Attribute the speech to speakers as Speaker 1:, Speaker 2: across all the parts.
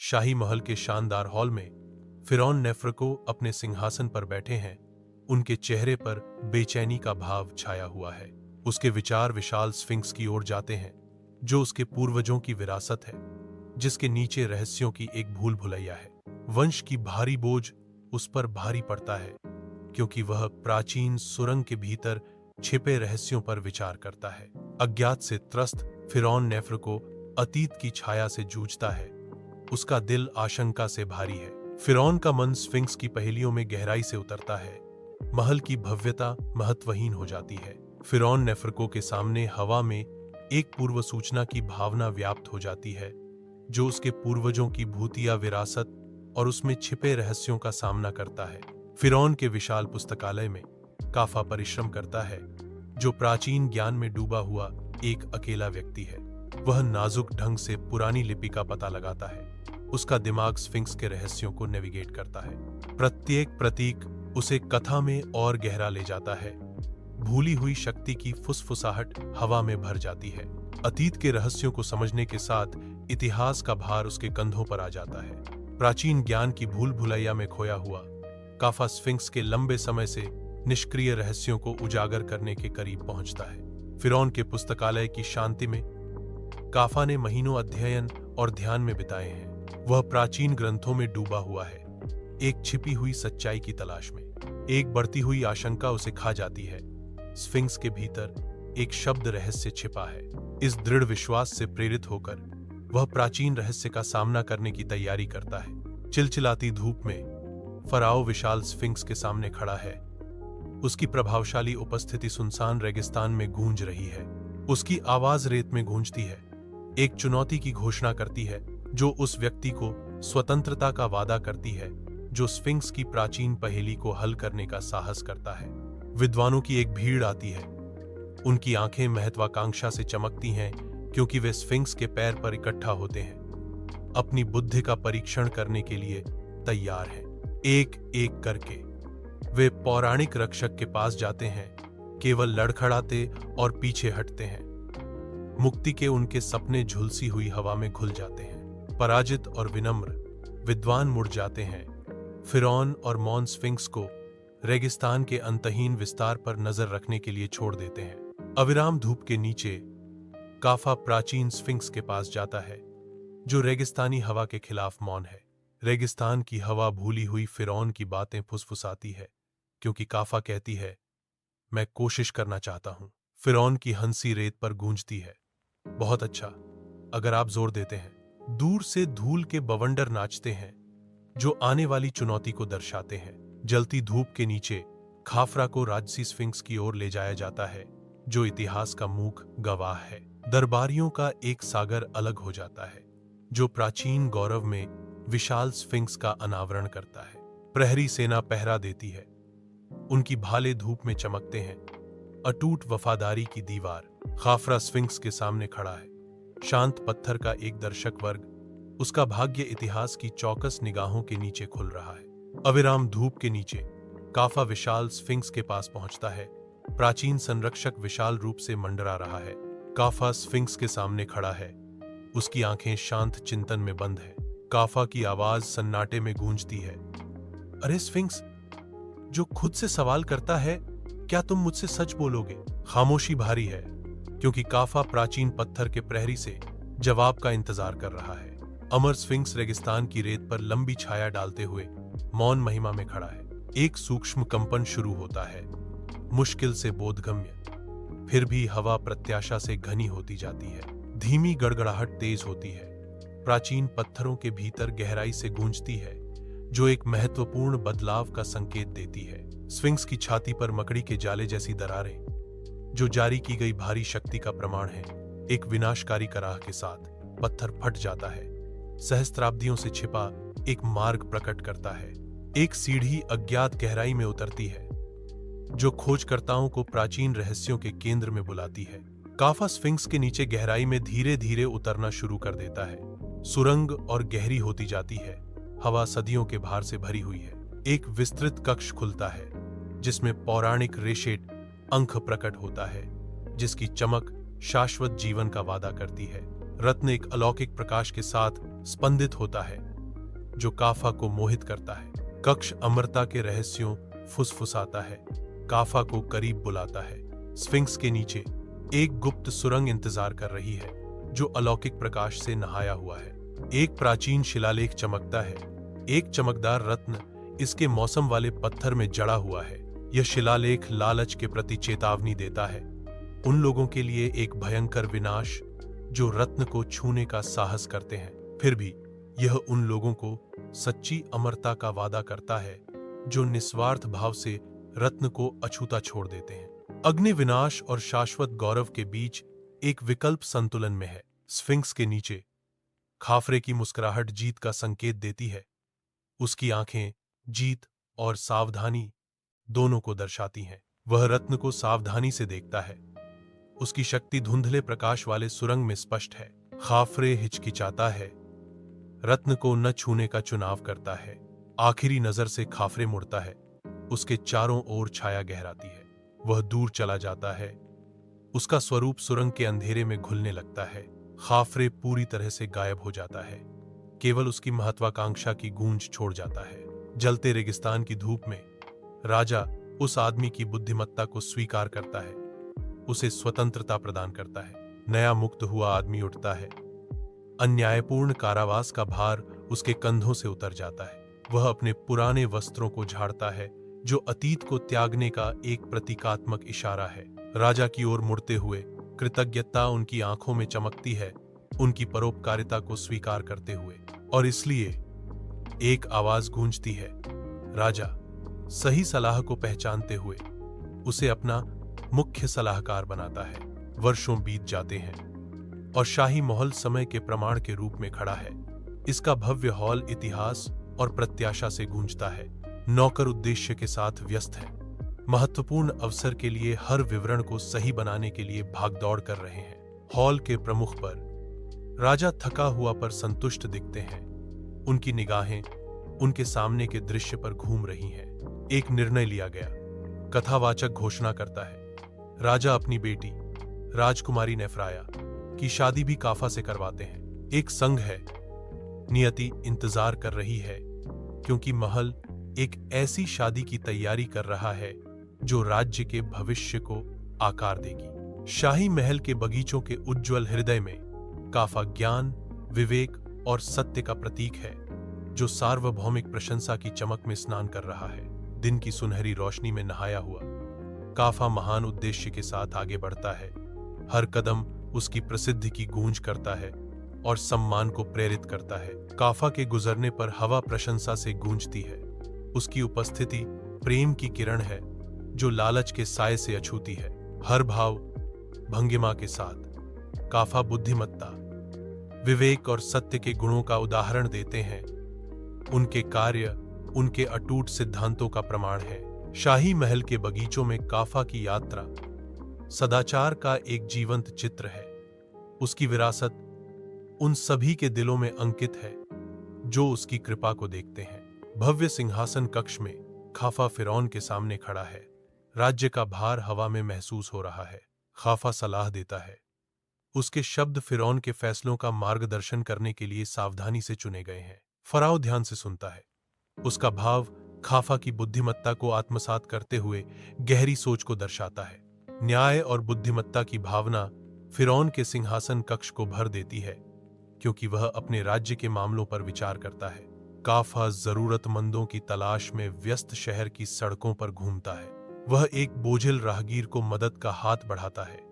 Speaker 1: शाही महल के शानदार हॉल में फिरौन नेफ्रको अपने सिंहासन पर बैठे हैं। उनके चेहरे पर बेचैनी का भाव छाया हुआ है। उसके विचार विशाल स्फिंक्स की ओर जाते हैं, जो उसके पूर्वजों की विरासत है, जिसके नीचे रहस्यों की एक भूल भुलैया है। वंश की भारी बोझ उस पर भारी पड़ता है, क्योंकि वह प्राचीन सुरंग के भीतर छिपे रहस्यों पर विचार करता है। अज्ञात से त्रस्त फिरौन नेफ्रको अतीत की छाया से जूझता है। उसका दिल आशंका से भारी है। फिरौन का मन स्फिंक्स की पहेलियों में गहराई से उतरता है। महल की भव्यता महत्वहीन हो जाती है। फिरौन नेफ्रको के सामने हवा में एक पूर्व सूचना की भावना व्याप्त हो जाती है, जो उसके पूर्वजों की भूतिया विरासत और उसमें छिपे रहस्यों का सामना करता है। फिरौन के विशाल पुस्तकालय में काफा परिश्रम करता है, जो प्राचीन ज्ञान में डूबा हुआ एक अकेला व्यक्ति है। वह नाजुक ढंग से पुरानी लिपि का पता लगाता है। उसका दिमाग स्फिंक्स के रहस्यों को नेविगेट करता है। प्रत्येक प्रतीक उसे कथा में और गहरा ले जाता है। भूली हुई शक्ति की फुसफुसाहट हवा में भर जाती है। अतीत के रहस्यों को समझने के साथ इतिहास का भार उसके कंधों पर आ जाता है। प्राचीन ज्ञान की भूल भुलैया में खोया हुआ काफा स्फिंक्स के लंबे समय से निष्क्रिय रहस्यों को उजागर करने के करीब पहुंचता है। फिरौन के पुस्तकालय की शांति में काफा ने महीनों अध्ययन और ध्यान में बिताए हैं। वह प्राचीन ग्रंथों में डूबा हुआ है, एक छिपी हुई सच्चाई की तलाश में। एक बढ़ती हुई आशंका उसे खा जाती है। स्फिंक्स के भीतर एक शब्द रहस्य छिपा है। इस दृढ़ विश्वास से प्रेरित होकर वह प्राचीन रहस्य का सामना करने की तैयारी करता है। चिलचिलाती धूप में फराओ विशाल स्फिंक्स के सामने खड़ा है। उसकी प्रभावशाली उपस्थिति सुनसान रेगिस्तान में गूंज रही है। उसकी आवाज रेत में गूंजती है, एक चुनौती की घोषणा करती है, जो उस व्यक्ति को स्वतंत्रता का वादा करती है जो स्फिंक्स की प्राचीन पहेली को हल करने का साहस करता है। विद्वानों की एक भीड़ आती है। उनकी आंखें महत्वाकांक्षा से चमकती हैं, क्योंकि वे स्फिंक्स के पैर पर इकट्ठा होते हैं, अपनी बुद्धि का परीक्षण करने के लिए तैयार हैं। एक एक करके वे पौराणिक रक्षक के पास जाते हैं, केवल लड़खड़ाते और पीछे हटते हैं। मुक्ति के उनके सपने झुलसी हुई हवा में घुल जाते हैं। पराजित और विनम्र विद्वान मुड़ जाते हैं। फिरौन और मौन स्फिंक्स को रेगिस्तान के अंतहीन विस्तार पर नजर रखने के लिए छोड़ देते हैं। अविराम धूप के नीचे काफा प्राचीन स्फिंक्स के पास जाता है, जो रेगिस्तानी हवा के खिलाफ मौन है। रेगिस्तान की हवा भूली हुई फिरौन की बातें फुसफुसाती है, क्योंकि काफा कहती है, मैं कोशिश करना चाहता हूं। फिरौन की हंसी रेत पर गूंजती है। बहुत अच्छा, अगर आप जोर देते हैं। दूर से धूल के बवंडर नाचते हैं, जो आने वाली चुनौती को दर्शाते हैं। जलती धूप के नीचे खाफरा को राजसी स्फिंक्स की ओर ले जाया जाता है, जो इतिहास का मूक गवाह है। दरबारियों का एक सागर अलग हो जाता है, जो प्राचीन गौरव में विशाल स्फिंक्स का अनावरण करता है। प्रहरी सेना पहरा देती है। उनकी भाले धूप में चमकते हैं। अटूट वफादारी की दीवार खाफरा स्फिंक्स के सामने खड़ा है। शांत पत्थर का एक दर्शक वर्ग, उसका भाग्य इतिहास की चौकस निगाहों के नीचे खुल रहा है। अविराम धूप के नीचे काफा विशाल स्फिंक्स के पास पहुंचता है। प्राचीन संरक्षक विशाल रूप से मंडरा रहा है। काफा स्फिंक्स के सामने खड़ा है। उसकी आंखें शांत चिंतन में बंद है। काफा की आवाज सन्नाटे में गूंजती है, अरे स्फिंक्स, जो खुद से सवाल करता है, क्या तुम मुझसे सच बोलोगे? खामोशी भारी है, क्योंकि काफा प्राचीन पत्थर के प्रहरी से जवाब का इंतजार कर रहा है। अमर स्फिंक्स रेगिस्तान की रेत पर लंबी छाया डालते हुए मौन महिमा में खड़ा है। एक सूक्ष्म कंपन शुरू होता है, मुश्किल से बोधगम्य। फिर भी हवा प्रत्याशा से घनी होती जाती है। धीमी गड़गड़ाहट तेज होती है। प्राचीन पत्थरों के भीतर गहराई से गूंजती है, जो एक महत्वपूर्ण बदलाव का संकेत देती है। स्फिंक्स की छाती पर मकड़ी के जाले जैसी दरारें, जो जारी की गई भारी शक्ति का प्रमाण है। एक विनाशकारी कराह के साथ पत्थर फट जाता है। सहस्त्राब्दियों से छिपा एक मार्ग प्रकट करता है। एक सीढ़ी अज्ञात गहराई में उतरती है, जो खोजकर्ताओं को प्राचीन रहस्यों के केंद्र में बुलाती है। काफा स्फिंक्स के नीचे गहराई में धीरे धीरे उतरना शुरू कर देता है। सुरंग और गहरी होती जाती है। हवा सदियों के भार से भरी हुई है। एक विस्तृत कक्ष खुलता है, जिसमें पौराणिक रेशेट अंक प्रकट होता है, जिसकी चमक शाश्वत जीवन का वादा करती है। रत्न एक अलौकिक प्रकाश के साथ स्पंदित होता है, जो काफा को मोहित करता है। कक्ष अमरता के रहस्यों फुसफुसाता है, काफा को करीब बुलाता है। स्फिंक्स के नीचे एक गुप्त सुरंग इंतजार कर रही है, जो अलौकिक प्रकाश से नहाया हुआ है। एक प्राचीन शिलालेख चमकता है, एक चमकदार रत्न इसके मौसम वाले पत्थर में जड़ा हुआ है। यह शिलालेख लालच के प्रति चेतावनी देता है, उन लोगों के लिए एक भयंकर विनाश जो रत्न को छूने का साहस करते हैं। फिर भी यह उन लोगों को सच्ची अमरता का वादा करता है जो निस्वार्थ भाव से रत्न को अछूता छोड़ देते हैं। अग्नि विनाश और शाश्वत गौरव के बीच एक विकल्प संतुलन में है। स्फिंक्स के नीचे खाफरे की मुस्कुराहट जीत का संकेत देती है। उसकी आंखें जीत और सावधानी दोनों को दर्शाती हैं। वह रत्न को सावधानी से देखता है। उसकी शक्ति धुंधले प्रकाश वाले सुरंग में स्पष्ट है। खाफरे हिचकिचाता है, रत्न को न छूने का चुनाव करता है। आखिरी नजर से खाफरे मुड़ता है, उसके चारों ओर छाया गहराती है। वह दूर चला जाता है, उसका स्वरूप सुरंग के अंधेरे में घुलने लगता है। खाफरे पूरी तरह से गायब हो जाता है, केवल उसकी महत्वाकांक्षा की गूंज छोड़ जाता है। जलते रेगिस्तान की धूप में राजा उस आदमी की बुद्धिमत्ता को स्वीकार करता है, उसे स्वतंत्रता प्रदान करता है। नया मुक्त हुआ आदमी उठता है, अन्यायपूर्ण कारावास का भार उसके कंधों से उतर जाता है। वह अपने पुराने वस्त्रों को झाड़ता है, जो अतीत को त्यागने का एक प्रतीकात्मक इशारा है। राजा की ओर मुड़ते हुए कृतज्ञता उनकी आंखों में चमकती है, उनकी परोपकारिता को स्वीकार करते हुए। और इसलिए एक आवाज गूंजती है, राजा सही सलाह को पहचानते हुए उसे अपना मुख्य सलाहकार बनाता है। वर्षों बीत जाते हैं और शाही महल समय के प्रमाण के रूप में खड़ा है। इसका भव्य हॉल इतिहास और प्रत्याशा से गूंजता है। नौकर उद्देश्य के साथ व्यस्त हैं, महत्वपूर्ण अवसर के लिए हर विवरण को सही बनाने के लिए भागदौड़ कर रहे हैं। हॉल के प्रमुख पर राजा थका हुआ पर संतुष्ट दिखते हैं। उनकी निगाहें उनके सामने के दृश्य पर घूम रही हैं। एक निर्णय लिया गया, कथावाचक घोषणा करता है। राजा अपनी बेटी राजकुमारी नेफ्राया की शादी भी काफा से करवाते हैं। एक संघ है, नियति इंतजार कर रही है, क्योंकि महल एक ऐसी शादी की तैयारी कर रहा है जो राज्य के भविष्य को आकार देगी। शाही महल के बगीचों के उज्ज्वल हृदय में काफा ज्ञान, विवेक और सत्य का प्रतीक है, जो सार्वभौमिक प्रशंसा की चमक में स्नान कर रहा है। दिन की सुनहरी रोशनी में नहाया हुआ काफा महान उद्देश्य के साथ आगे बढ़ता है। हर कदम उसकी प्रसिद्धि की गूंज करता है और सम्मान को प्रेरित करता है। काफा के गुजरने पर हवा प्रशंसा से गूंजती है। उसकी उपस्थिति प्रेम की किरण है, जो लालच के साए से अछूती है। हर भाव भंगिमा के साथ काफा बुद्धिमत्ता, विवेक और सत्य के गुणों का उदाहरण देते हैं। उनके कार्य उनके अटूट सिद्धांतों का प्रमाण है। शाही महल के बगीचों में काफा की यात्रा सदाचार का एक जीवंत चित्र है। उसकी विरासत उन सभी के दिलों में अंकित है जो उसकी कृपा को देखते हैं। भव्य सिंहासन कक्ष में खाफा फिरौन के सामने खड़ा है। राज्य का भार हवा में महसूस हो रहा है। खाफा सलाह देता है। उसके शब्द फिरौन के फैसलों का मार्गदर्शन करने के लिए सावधानी से चुने गए हैं। फराओ ध्यान से सुनता है। उसका भाव खाफा की बुद्धिमत्ता को आत्मसात करते हुए गहरी सोच को दर्शाता है। न्याय और बुद्धिमत्ता की भावना फिरौन के सिंहासन कक्ष को भर देती है, क्योंकि वह अपने राज्य के मामलों पर विचार करता है। काफा जरूरतमंदों की तलाश में व्यस्त शहर की सड़कों पर घूमता है। वह एक बोझिल राहगीर को मदद का हाथ बढ़ाता है।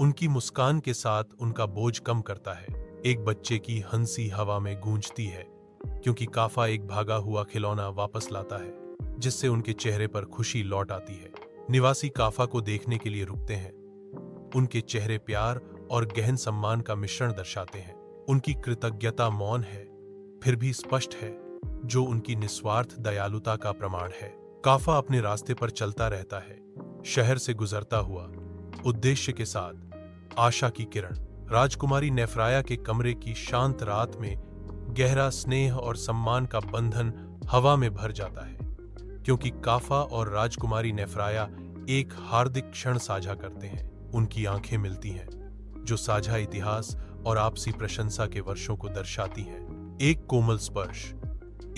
Speaker 1: उनकी मुस्कान के साथ उनका बोझ कम करता है। एक बच्चे की हंसी हवा में गूंजती है, क्योंकि काफा एक भागा हुआ खिलौना वापस लाता है, जिससे उनके चेहरे पर खुशी लौट आती है। निवासी काफा को देखने के लिए रुकते हैं। उनके चेहरे प्यार और गहन सम्मान का मिश्रण दर्शाते हैं। उनकी कृतज्ञता मौन है, फिर भी स्पष्ट है, जो उनकी निस्वार्थ दयालुता का प्रमाण है। काफा अपने रास्ते पर चलता रहता है, शहर से गुजरता हुआ, उद्देश्य के साथ। आशा की किरण राजकुमारी नेफ्राया के कमरे की शांत रात में गहरा स्नेह और सम्मान का बंधन हवा में भर जाता है, क्योंकि काफा और राजकुमारी नेफ्राया एक हार्दिक क्षण साझा करते हैं। उनकी आंखें मिलती हैं, जो साझा इतिहास और आपसी प्रशंसा के वर्षों को दर्शाती हैं। एक कोमल स्पर्श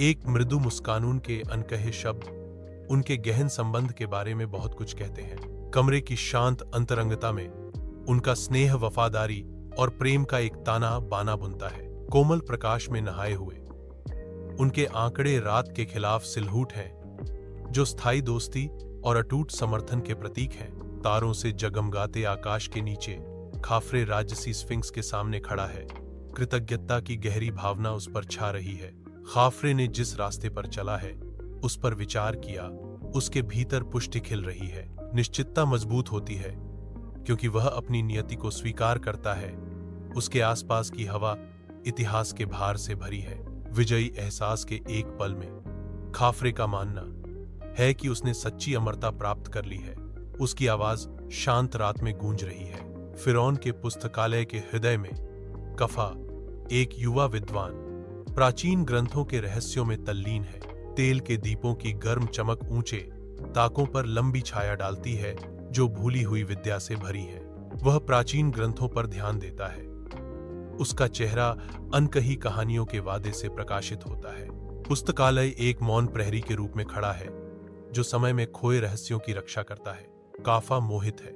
Speaker 1: एक मृदु मुस्कान के अनकहे शब्द उनके गहन संबंध के बारे में बहुत कुछ कहते हैं। कमरे की शांत अंतरंगता में उनका स्नेह, वफादारी और प्रेम का एक ताना बाना बुनता है। कोमल प्रकाश में नहाए हुए उनके आंकड़े रात के खिलाफ सिलहूट हैं, जो स्थायी दोस्ती और अटूट समर्थन के प्रतीक हैं। तारों से जगमगाते आकाश के नीचे खाफरे राजसी स्फिंक्स के सामने खड़ा है। कृतज्ञता की गहरी भावना उस पर छा रही है। खाफरे ने जिस रास्ते पर चला है, उस पर विचार किया, उसके भीतर पुष्टि खिल रही है। निश्चितता मजबूत होती है क्योंकि वह अपनी नियति को स्वीकार करता है। उसके आसपास की हवा इतिहास के भार से भरी है। विजयी एहसास के एक पल में खाफरे का मानना है कि उसने सच्ची अमरता प्राप्त कर ली है। उसकी आवाज शांत रात में गूंज रही है। फिरौन के पुस्तकालय के हृदय में कफा, एक युवा विद्वान, प्राचीन ग्रंथों के रहस्यों में तल्लीन है। तेल के दीपों की गर्म चमक ऊंचे ताकों पर लंबी छाया डालती है, जो भूली हुई विद्या से भरी है। वह प्राचीन ग्रंथों पर ध्यान देता है। उसका चेहरा अनकही कहानियों के वादे से प्रकाशित होता है। पुस्तकालय एक मौन प्रहरी के रूप में खड़ा है, जो समय में खोए रहस्यों की रक्षा करता है। काफा मोहित है।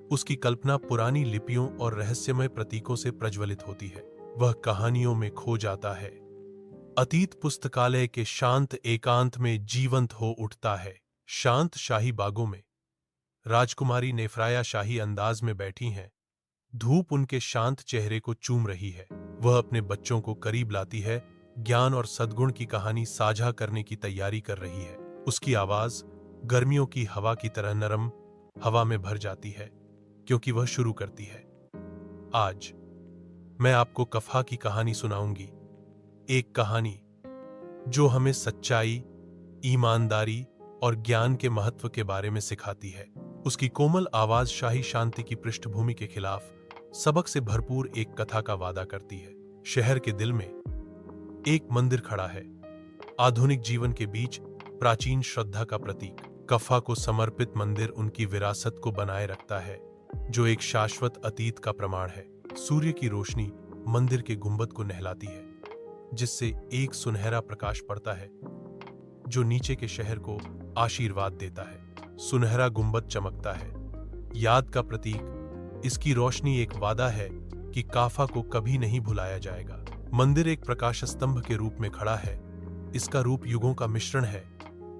Speaker 1: उसकी कल्पना पुरानी लिपियों और रहस्यमय प्रतीकों से प्रज्वलित होती है। वह कहानियों में खो जाता है। अतीत पुस्तकालय के शांत एकांत में जीवंत हो उठता है। शांत शाही बागों में राजकुमारी नेफ्राया शाही अंदाज में बैठी हैं। धूप उनके शांत चेहरे को चूम रही है। वह अपने बच्चों को करीब लाती है, ज्ञान और सद्गुण की कहानी साझा करने की तैयारी कर रही है। उसकी आवाज गर्मियों की हवा की तरह नरम हवा में भर जाती है, क्योंकि वह शुरू करती है। आज मैं आपको कफा की कहानी सुनाऊंगी। एक कहानी जो हमें सच्चाई, ईमानदारी और ज्ञान के महत्व के बारे में सिखाती है। उसकी कोमल आवाज शाही शांति की पृष्ठभूमि के खिलाफ सबक से भरपूर एक कथा का वादा करती है। शहर के दिल में एक मंदिर खड़ा है, आधुनिक जीवन के बीच प्राचीन श्रद्धा का प्रतीक। कफा को समर्पित मंदिर उनकी विरासत को बनाए रखता है, जो एक शाश्वत अतीत का प्रमाण है। सूर्य की रोशनी मंदिर के गुंबद को नहलाती है, जिससे एक सुनहरा प्रकाश पड़ता है, जो नीचे के शहर को आशीर्वाद देता है। सुनहरा गुंबद चमकता है, याद का प्रतीक। इसकी रोशनी एक वादा है कि काफा को कभी नहीं भुलाया जाएगा। मंदिर एक प्रकाश स्तंभ के रूप में खड़ा है। इसका रूप युगों का मिश्रण है।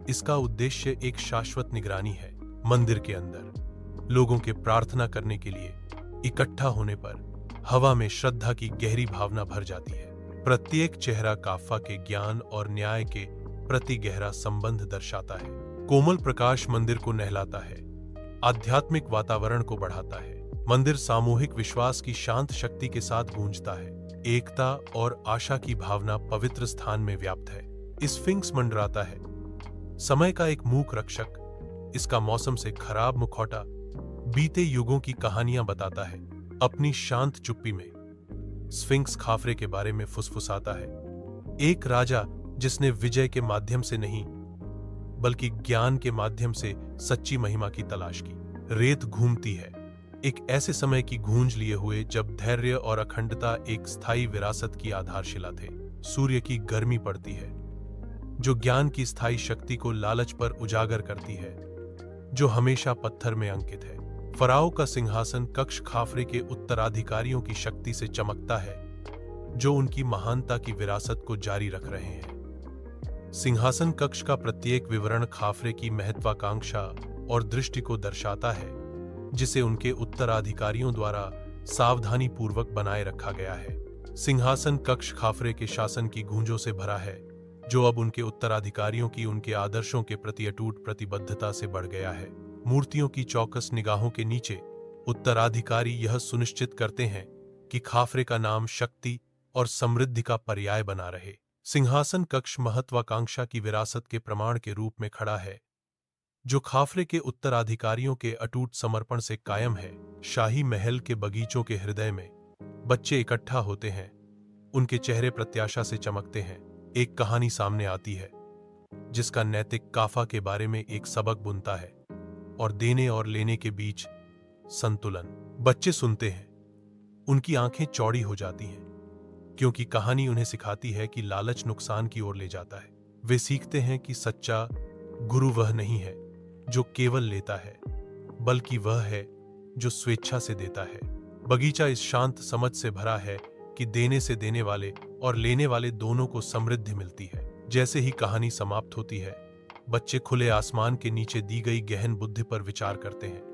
Speaker 1: इसका उद्देश्य एक शाश्वत निगरानी है। मंदिर के अंदर लोगों के प्रार्थना करने के लिए इकट्ठा होने पर हवा में श्रद्धा की गहरी भावना भर जाती है। प्रत्येक चेहरा काफा के ज्ञान और न्याय के प्रति गहरा संबंध दर्शाता है। कोमल प्रकाश मंदिर को नहलाता है, आध्यात्मिक वातावरण को बढ़ाता है। मंदिर सामूहिक विश्वास की शांत शक्ति के साथ गूंजता है। एकता और आशा की भावना पवित्र स्थान में व्याप्त है। स्फिंक्स मंडराता है, समय का एक मूक रक्षक। इसका मौसम से खराब मुखौटा बीते युगों की कहानियां बताता है। अपनी शांत चुप्पी में स्फिंक्स खाफरे के बारे में फुसफुसाता है, एक राजा जिसने विजय के माध्यम से नहीं बल्कि ज्ञान के माध्यम से सच्ची महिमा की तलाश की। रेत घूमती है, एक ऐसे समय की गूंज लिए हुए जब धैर्य और अखंडता एक स्थायी विरासत की आधारशिला थे। सूर्य की गर्मी पड़ती है, जो ज्ञान की स्थायी शक्ति को लालच पर उजागर करती है, जो हमेशा पत्थर में अंकित है। फराओ का सिंहासन कक्ष खाफरे के उत्तराधिकारियों की शक्ति से चमकता है, जो उनकी महानता की विरासत को जारी रख रहे हैं। सिंहासन कक्ष का प्रत्येक विवरण खाफरे की महत्वाकांक्षा और दृष्टि को दर्शाता है, जिसे उनके उत्तराधिकारियों द्वारा सावधानी पूर्वक बनाए रखा गया है। सिंहासन कक्ष खाफरे के शासन की गूंजों से भरा है, जो अब उनके उत्तराधिकारियों की उनके आदर्शों के प्रति अटूट प्रतिबद्धता से बढ़ गया है। मूर्तियों की चौकस निगाहों के नीचे उत्तराधिकारी यह सुनिश्चित करते हैं कि खाफरे का नाम शक्ति और समृद्धि का पर्याय बना रहे। सिंहासन कक्ष महत्वाकांक्षा की विरासत के प्रमाण के रूप में खड़ा है, जो खाफरे के उत्तराधिकारियों के अटूट समर्पण से कायम है। शाही महल के बगीचों के हृदय में बच्चे इकट्ठा होते हैं, उनके चेहरे प्रत्याशा से चमकते हैं। एक कहानी सामने आती है, जिसका नैतिक काफा के बारे में एक सबक बुनता है, और देने और लेने के बीच संतुलन। बच्चे सुनते हैं, उनकी आंखें चौड़ी हो जाती हैं, क्योंकि कहानी उन्हें सिखाती है कि लालच नुकसान की ओर ले जाता है। वे सीखते हैं कि सच्चा गुरु वह नहीं है जो केवल लेता है, बल्कि वह है जो स्वेच्छा से देता है। बगीचा इस शांत समझ से भरा है कि देने से देने वाले और लेने वाले दोनों को समृद्धि मिलती है। जैसे ही कहानी समाप्त होती है, बच्चे खुले आसमान के नीचे दी गई गहन बुद्धि पर विचार करते हैं।